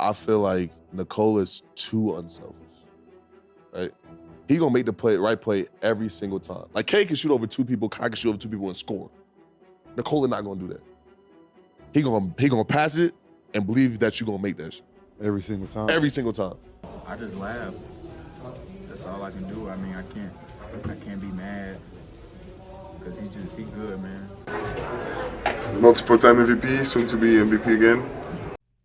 I feel like Nikola's too unselfish, right? He gonna make the right play every single time. Like K can shoot over two people, Kai can shoot over two people and score. Nikola not gonna do that. He gonna pass it and believe that you're gonna make that shit. Every single time? Every single time. I just laugh. That's all I can do. I mean, I can't be mad because he good, man. Multiple-time MVP, soon to be MVP again.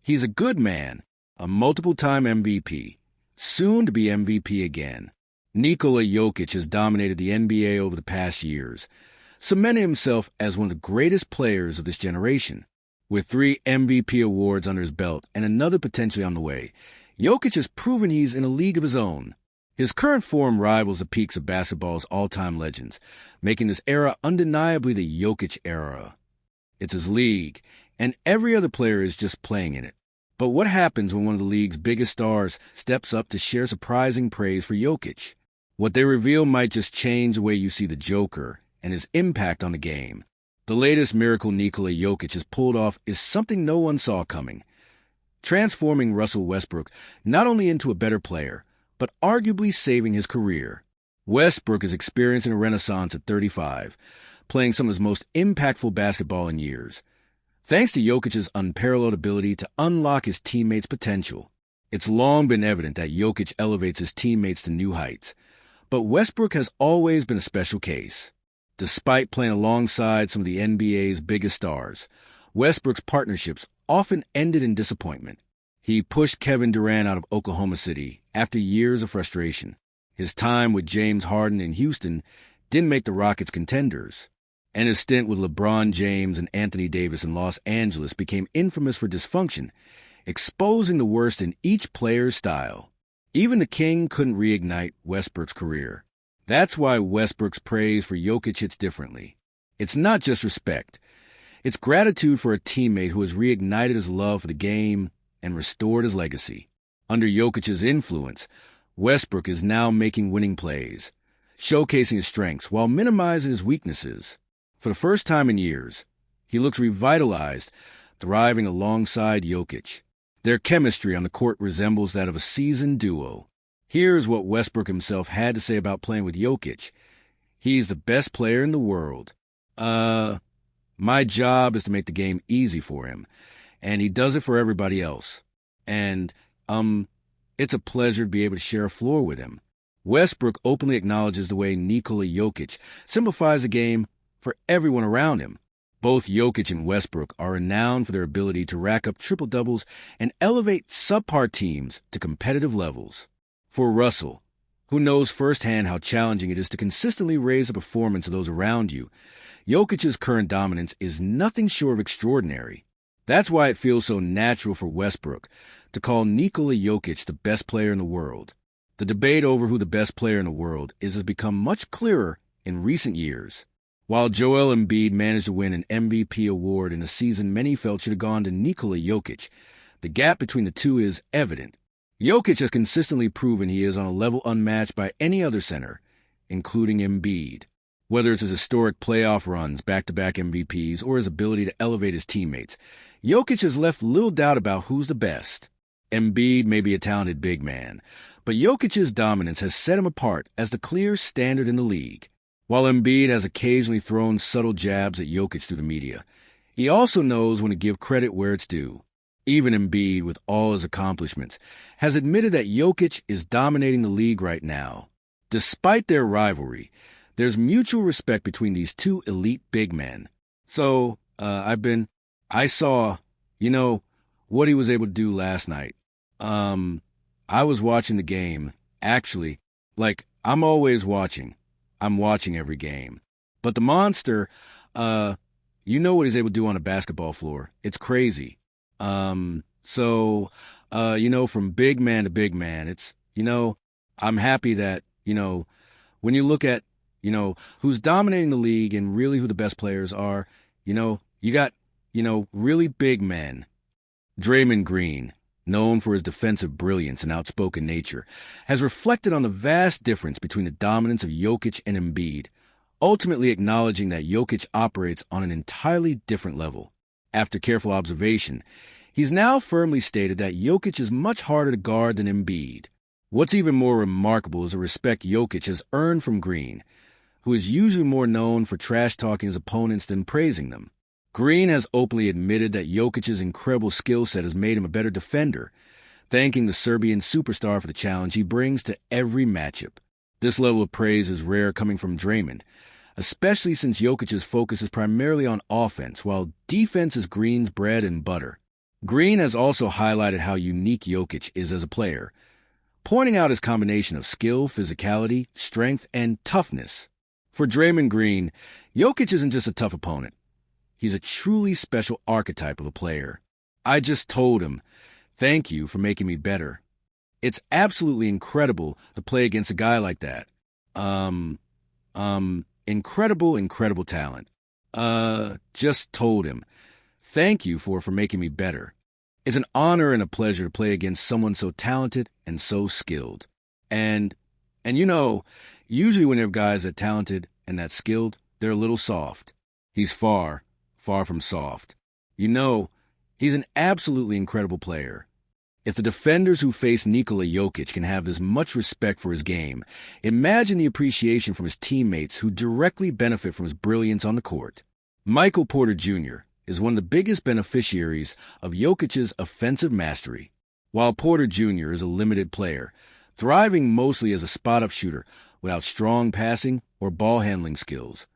He's a good man, a multiple-time MVP, soon to be MVP again. Nikola Jokic has dominated the NBA over the past years, cementing himself as one of the greatest players of this generation. With 3 MVP awards under his belt and another potentially on the way, Jokic has proven he's in a league of his own. His current form rivals the peaks of basketball's all-time legends, making this era undeniably the Jokic era. It's his league, and every other player is just playing in it. But what happens when one of the league's biggest stars steps up to share surprising praise for Jokic? What they reveal might just change the way you see the Joker and his impact on the game. The latest miracle Nikola Jokic has pulled off is something no one saw coming, transforming Russell Westbrook not only into a better player, but arguably saving his career. Westbrook is experiencing a renaissance at 35, playing some of his most impactful basketball in years. Thanks to Jokic's unparalleled ability to unlock his teammates' potential. It's long been evident that Jokic elevates his teammates to new heights, but Westbrook has always been a special case. Despite playing alongside some of the NBA's biggest stars, Westbrook's partnerships often ended in disappointment. He pushed Kevin Durant out of Oklahoma City after years of frustration. His time with James Harden in Houston didn't make the Rockets contenders. And his stint with LeBron James and Anthony Davis in Los Angeles became infamous for dysfunction, exposing the worst in each player's style. Even the King couldn't reignite Westbrook's career. That's why Westbrook's praise for Jokic hits differently. It's not just respect. It's gratitude for a teammate who has reignited his love for the game and restored his legacy. Under Jokic's influence, Westbrook is now making winning plays, showcasing his strengths while minimizing his weaknesses. For the first time in years, he looks revitalized, thriving alongside Jokic. Their chemistry on the court resembles that of a seasoned duo. Here's what Westbrook himself had to say about playing with Jokic. He's the best player in the world. My job is to make the game easy for him, and he does it for everybody else. And, it's a pleasure to be able to share a floor with him. Westbrook openly acknowledges the way Nikola Jokic simplifies the game for everyone around him. Both Jokic and Westbrook are renowned for their ability to rack up triple-doubles and elevate subpar teams to competitive levels. For Russell, who knows firsthand how challenging it is to consistently raise the performance of those around you, Jokic's current dominance is nothing short of extraordinary. That's why it feels so natural for Westbrook to call Nikola Jokic the best player in the world. The debate over who the best player in the world is has become much clearer in recent years. While Joel Embiid managed to win an MVP award in a season many felt should have gone to Nikola Jokic, the gap between the two is evident. Jokic has consistently proven he is on a level unmatched by any other center, including Embiid. Whether it's his historic playoff runs, back-to-back MVPs, or his ability to elevate his teammates, Jokic has left little doubt about who's the best. Embiid may be a talented big man, but Jokic's dominance has set him apart as the clear standard in the league. While Embiid has occasionally thrown subtle jabs at Jokic through the media, he also knows when to give credit where it's due. Even Embiid, with all his accomplishments, has admitted that Jokic is dominating the league right now. Despite their rivalry, there's mutual respect between these two elite big men. So, I saw, what he was able to do last night. I was watching the game, actually. I'm always watching. I'm watching every game. But the monster, what he's able to do on a basketball floor. It's crazy. From big man to big man, it's, I'm happy that, when you look at, who's dominating the league and really who the best players are, you got, really big men. Draymond Green, known for his defensive brilliance and outspoken nature, has reflected on the vast difference between the dominance of Jokic and Embiid, ultimately acknowledging that Jokic operates on an entirely different level. After careful observation, He's now firmly stated that Jokic is much harder to guard than Embiid. What's even more remarkable is the respect Jokic has earned from Green, who is usually more known for trash-talking his opponents than praising them. Green has openly admitted that Jokic's incredible skill set has made him a better defender, thanking the Serbian superstar for the challenge he brings to every matchup. This level of praise is rare coming from Draymond, especially since Jokic's focus is primarily on offense, while defense is Green's bread and butter. Green has also highlighted how unique Jokic is as a player, pointing out his combination of skill, physicality, strength, and toughness. For Draymond Green, Jokic isn't just a tough opponent. He's a truly special archetype of a player. I just told him, "Thank you for making me better." It's absolutely incredible to play against a guy like that. Incredible talent. Just told him, "Thank you for making me better." It's an honor and a pleasure to play against someone so talented and so skilled. And usually when there are guys that talented and that skilled, they're a little soft. He's far from soft. He's an absolutely incredible player. If the defenders who face Nikola Jokic can have this much respect for his game, imagine the appreciation from his teammates who directly benefit from his brilliance on the court. Michael Porter Jr. is one of the biggest beneficiaries of Jokic's offensive mastery. While Porter Jr. is a limited player, thriving mostly as a spot-up shooter without strong passing or ball-handling skills,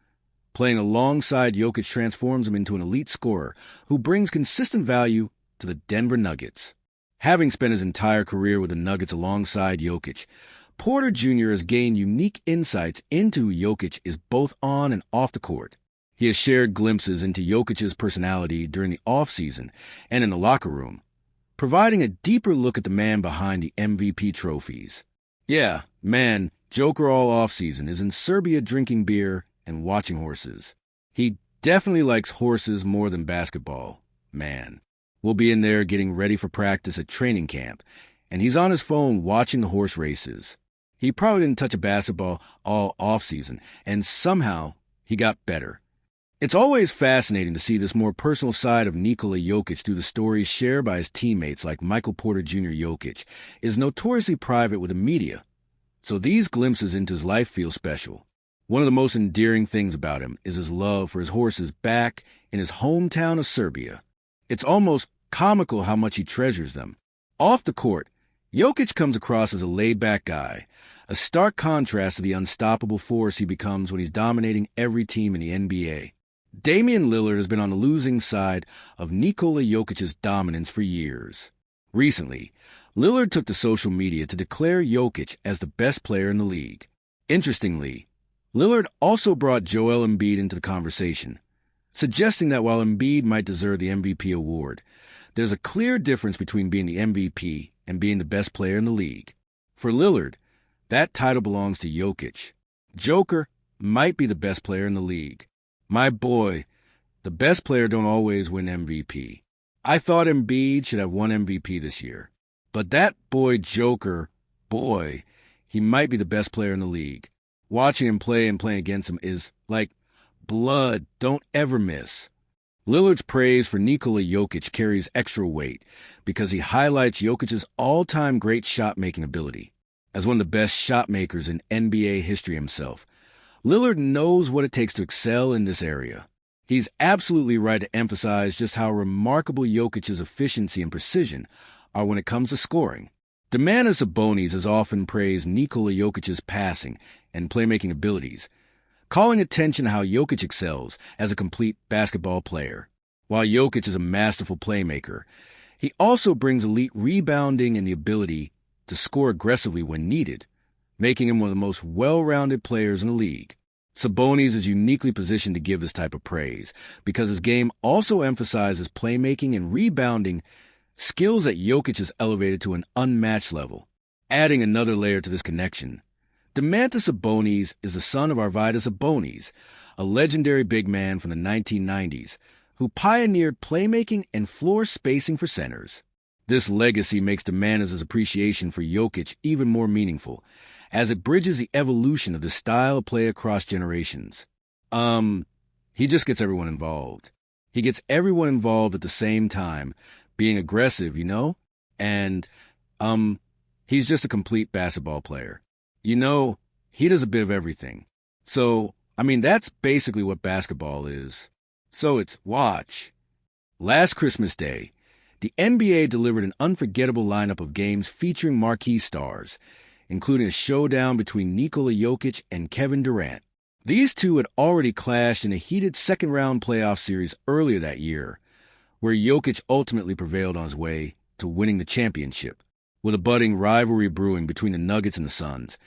playing alongside Jokic transforms him into an elite scorer who brings consistent value to the Denver Nuggets. Having spent his entire career with the Nuggets alongside Jokic, Porter Jr. has gained unique insights into who Jokic is both on and off the court. He has shared glimpses into Jokic's personality during the offseason and in the locker room, providing a deeper look at the man behind the MVP trophies. Yeah, man, Joker all offseason is in Serbia drinking beer and watching horses. He definitely likes horses more than basketball, man. We'll be in there getting ready for practice at training camp, and he's on his phone watching the horse races. He probably didn't touch a basketball all offseason, and somehow he got better. It's always fascinating to see this more personal side of Nikola Jokic through the stories shared by his teammates like Michael Porter Jr. Jokic is notoriously private with the media, so these glimpses into his life feel special. One of the most endearing things about him is his love for his horses back in his hometown of Serbia. It's almost comical how much he treasures them. Off the court, Jokic comes across as a laid-back guy, a stark contrast to the unstoppable force he becomes when he's dominating every team in the NBA. Damian Lillard has been on the losing side of Nikola Jokic's dominance for years. Recently, Lillard took to social media to declare Jokic as the best player in the league. Interestingly, Lillard also brought Joel Embiid into the conversation, suggesting that while Embiid might deserve the MVP award, there's a clear difference between being the MVP and being the best player in the league. For Lillard, that title belongs to Jokic. Joker might be the best player in the league. My boy, the best player don't always win MVP. I thought Embiid should have won MVP this year. But that boy Joker, he might be the best player in the league. Watching him play and playing against him is like blood don't ever miss. Lillard's praise for Nikola Jokic carries extra weight because he highlights Jokic's all-time great shot-making ability. As one of the best shot makers in NBA history himself, Lillard knows what it takes to excel in this area. He's absolutely right to emphasize just how remarkable Jokic's efficiency and precision are when it comes to scoring. Domantas Sabonis has often praised Nikola Jokic's passing and playmaking abilities, calling attention to how Jokic excels as a complete basketball player. While Jokic is a masterful playmaker, he also brings elite rebounding and the ability to score aggressively when needed, making him one of the most well-rounded players in the league. Sabonis is uniquely positioned to give this type of praise because his game also emphasizes playmaking and rebounding, skills that Jokic has elevated to an unmatched level. Adding another layer to this connection, Domantas Sabonis is the son of Arvydas Sabonis, a legendary big man from the 1990s who pioneered playmaking and floor spacing for centers. This legacy makes Domantas' appreciation for Jokic even more meaningful, as it bridges the evolution of the style of play across generations. He just gets everyone involved. He gets everyone involved at the same time, being aggressive, And, he's just a complete basketball player. He does a bit of everything. So, that's basically what basketball is. So it's watch. Last Christmas Day, the NBA delivered an unforgettable lineup of games featuring marquee stars, including a showdown between Nikola Jokic and Kevin Durant. These two had already clashed in a heated second-round playoff series earlier that year, where Jokic ultimately prevailed on his way to winning the championship. With a budding rivalry brewing between the Nuggets and the Suns,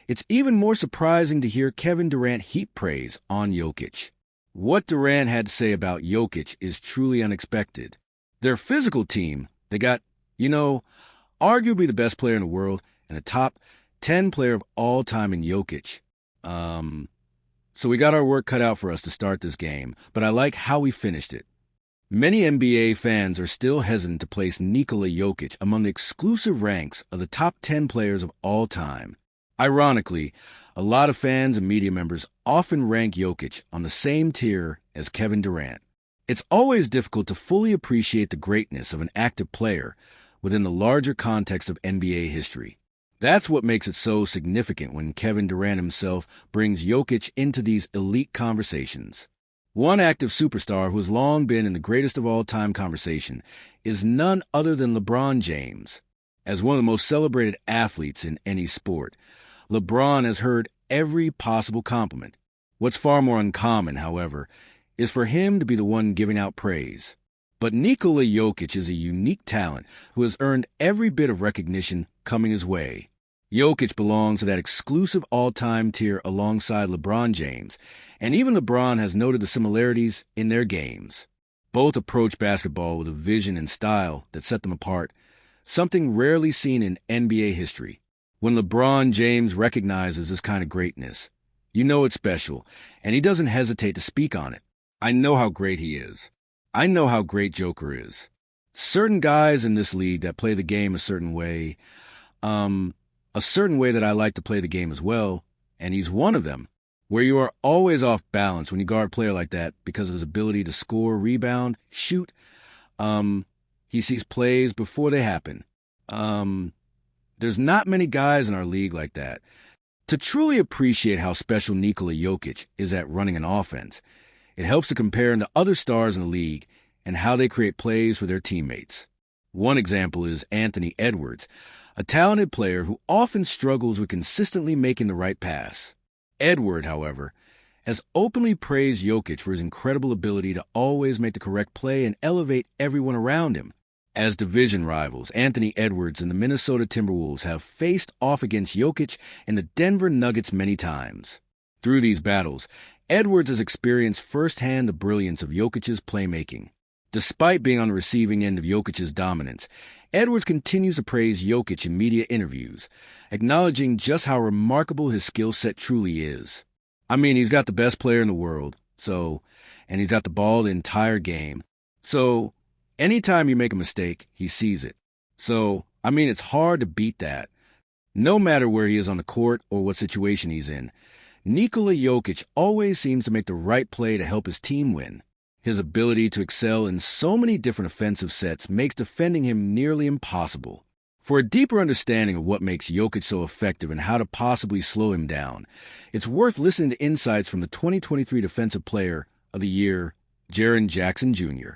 it's even more surprising to hear Kevin Durant heap praise on Jokic. What Durant had to say about Jokic is truly unexpected. Their physical team, they got, arguably the best player in the world and a top 10 player of all time in Jokic. So we got our work cut out for us to start this game, but I like how we finished it. Many NBA fans are still hesitant to place Nikola Jokic among the exclusive ranks of the top 10 players of all time. Ironically, a lot of fans and media members often rank Jokic on the same tier as Kevin Durant. It's always difficult to fully appreciate the greatness of an active player within the larger context of NBA history. That's what makes it so significant when Kevin Durant himself brings Jokic into these elite conversations. One active superstar who has long been in the greatest of all time conversation is none other than LeBron James. As one of the most celebrated athletes in any sport, LeBron has heard every possible compliment. What's far more uncommon, however, is for him to be the one giving out praise. But Nikola Jokic is a unique talent who has earned every bit of recognition coming his way. Jokic belongs to that exclusive all-time tier alongside LeBron James, and even LeBron has noted the similarities in their games. Both approach basketball with a vision and style that set them apart, something rarely seen in NBA history. When LeBron James recognizes this kind of greatness, you know it's special, and he doesn't hesitate to speak on it. I know how great he is. I know how great Joker is. Certain guys in this league that play the game a certain way that I like to play the game as well, and he's one of them, where you are always off balance when you guard a player like that because of his ability to score, rebound, shoot. He sees plays before they happen. There's not many guys in our league like that. To truly appreciate how special Nikola Jokic is at running an offense, it helps to compare him to other stars in the league and how they create plays for their teammates. One example is Anthony Edwards, a talented player who often struggles with consistently making the right pass. Edward, however, has openly praised Jokic for his incredible ability to always make the correct play and elevate everyone around him. As division rivals, Anthony Edwards and the Minnesota Timberwolves have faced off against Jokic and the Denver Nuggets many times. Through these battles, Edwards has experienced firsthand the brilliance of Jokic's playmaking. Despite being on the receiving end of Jokic's dominance, Edwards continues to praise Jokic in media interviews, acknowledging just how remarkable his skill set truly is. He's got the best player in the world, and he's got the ball the entire game. So, anytime you make a mistake, he sees it. So, it's hard to beat that. No matter where he is on the court or what situation he's in, Nikola Jokic always seems to make the right play to help his team win. His ability to excel in so many different offensive sets makes defending him nearly impossible. For a deeper understanding of what makes Jokic so effective and how to possibly slow him down, it's worth listening to insights from the 2023 Defensive Player of the Year, Jaren Jackson Jr.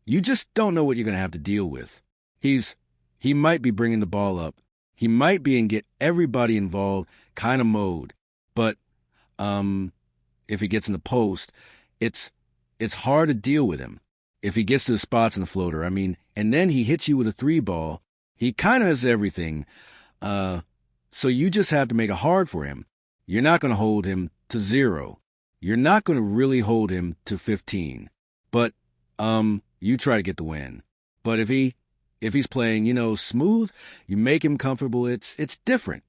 You just don't know what you're going to have to deal with. He might be bringing the ball up. He might be in get everybody involved kind of mode. But if he gets in the post, it's hard to deal with him. If he gets to the spots in the floater, and then he hits you with a three ball, he kind of has everything. So you just have to make it hard for him. You're not going to hold him to 0. You're not going to really hold him to 15. But you try to get the win. But if he's playing, smooth, you make him comfortable, it's different.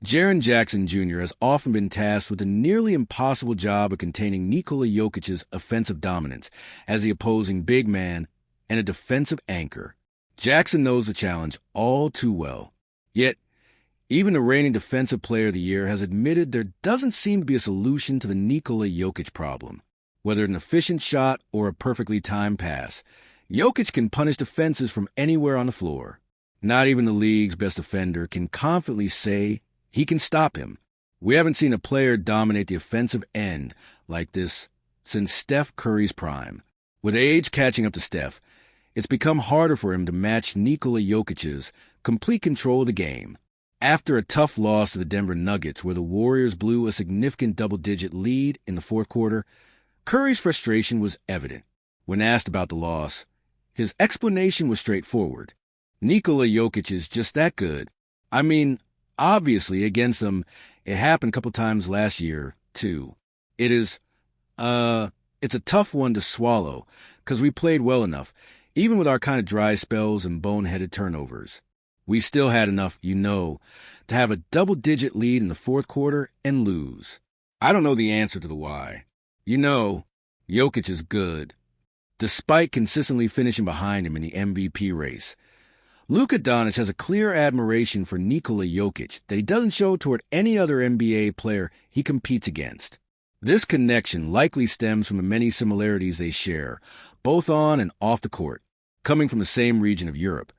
Jaren Jackson Jr. has often been tasked with the nearly impossible job of containing Nikola Jokic's offensive dominance as the opposing big man and a defensive anchor. Jackson knows the challenge all too well. Yet, even the reigning Defensive Player of the Year has admitted there doesn't seem to be a solution to the Nikola Jokic problem. Whether an efficient shot or a perfectly timed pass, Jokic can punish defenses from anywhere on the floor. Not even the league's best defender can confidently say he can stop him. We haven't seen a player dominate the offensive end like this since Steph Curry's prime. With age catching up to Steph, it's become harder for him to match Nikola Jokic's complete control of the game. After a tough loss to the Denver Nuggets, where the Warriors blew a significant double-digit lead in the fourth quarter, Curry's frustration was evident. When asked about the loss, his explanation was straightforward. Nikola Jokic is just that good. I mean, obviously, against them, it happened a couple times last year, too. It's a tough one to swallow, because we played well enough, even with our kind of dry spells and boneheaded turnovers. We still had enough, to have a double-digit lead in the fourth quarter and lose. I don't know the answer to the why. Jokic is good, despite consistently finishing behind him in the MVP race. Luka Doncic has a clear admiration for Nikola Jokic that he doesn't show toward any other NBA player he competes against. This connection likely stems from the many similarities they share, both on and off the court. Coming from the same region of Europe,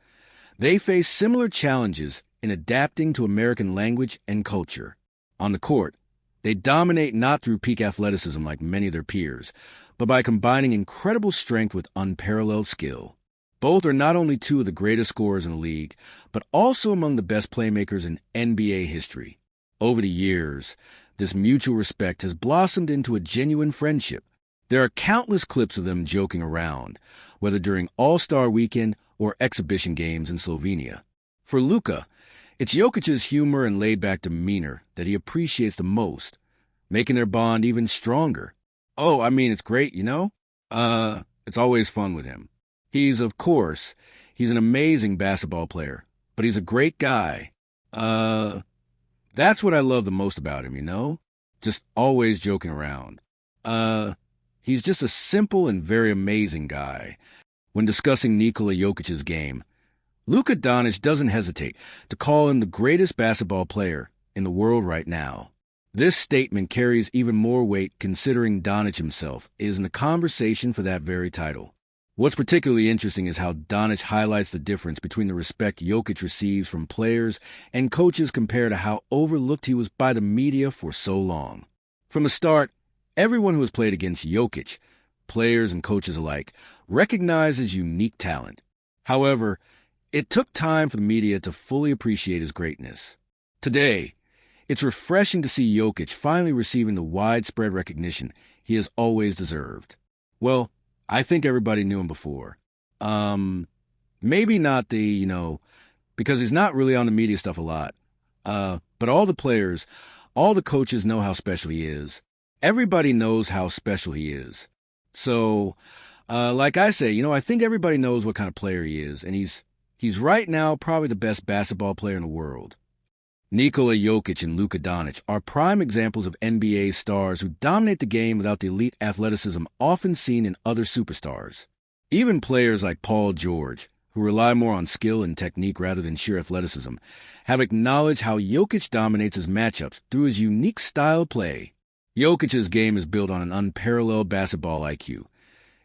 they face similar challenges in adapting to American language and culture. On the court, they dominate not through peak athleticism like many of their peers, but by combining incredible strength with unparalleled skill. Both are not only two of the greatest scorers in the league, but also among the best playmakers in NBA history. Over the years, this mutual respect has blossomed into a genuine friendship. There are countless clips of them joking around, whether during All-Star Weekend or exhibition games in Slovenia. For Luka, it's Jokic's humor and laid-back demeanor that he appreciates the most, making their bond even stronger. Oh, I mean, it's great, It's always fun with him. He's an amazing basketball player, but he's a great guy. That's what I love the most about him, Just always joking around. He's just a simple and very amazing guy. When discussing Nikola Jokic's game, Luka Doncic doesn't hesitate to call him the greatest basketball player in the world right now. This statement carries even more weight considering Doncic himself is in the conversation for that very title. What's particularly interesting is how Doncic highlights the difference between the respect Jokic receives from players and coaches compared to how overlooked he was by the media for so long. From the start, everyone who has played against Jokic, players and coaches alike, recognized his unique talent. However, it took time for the media to fully appreciate his greatness. Today, it's refreshing to see Jokic finally receiving the widespread recognition he has always deserved. Well, I think everybody knew him before. Maybe not because he's not really on the media stuff a lot. But all the players, all the coaches know how special he is. Everybody knows how special he is. So, like I say, I think everybody knows what kind of player he is, and he's right now probably the best basketball player in the world. Nikola Jokic and Luka Doncic are prime examples of NBA stars who dominate the game without the elite athleticism often seen in other superstars. Even players like Paul George, who rely more on skill and technique rather than sheer athleticism, have acknowledged how Jokic dominates his matchups through his unique style of play. Jokic's game is built on an unparalleled basketball IQ.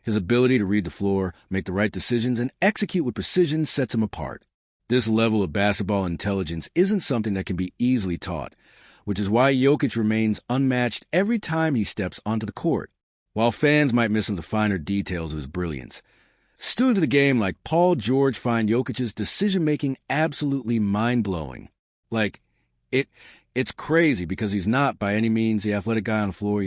His ability to read the floor, make the right decisions, and execute with precision sets him apart. This level of basketball intelligence isn't something that can be easily taught, which is why Jokic remains unmatched every time he steps onto the court. While fans might miss some of the finer details of his brilliance, students of the game like Paul George find Jokic's decision-making absolutely mind-blowing. It's crazy because he's not by any means the athletic guy on the floor.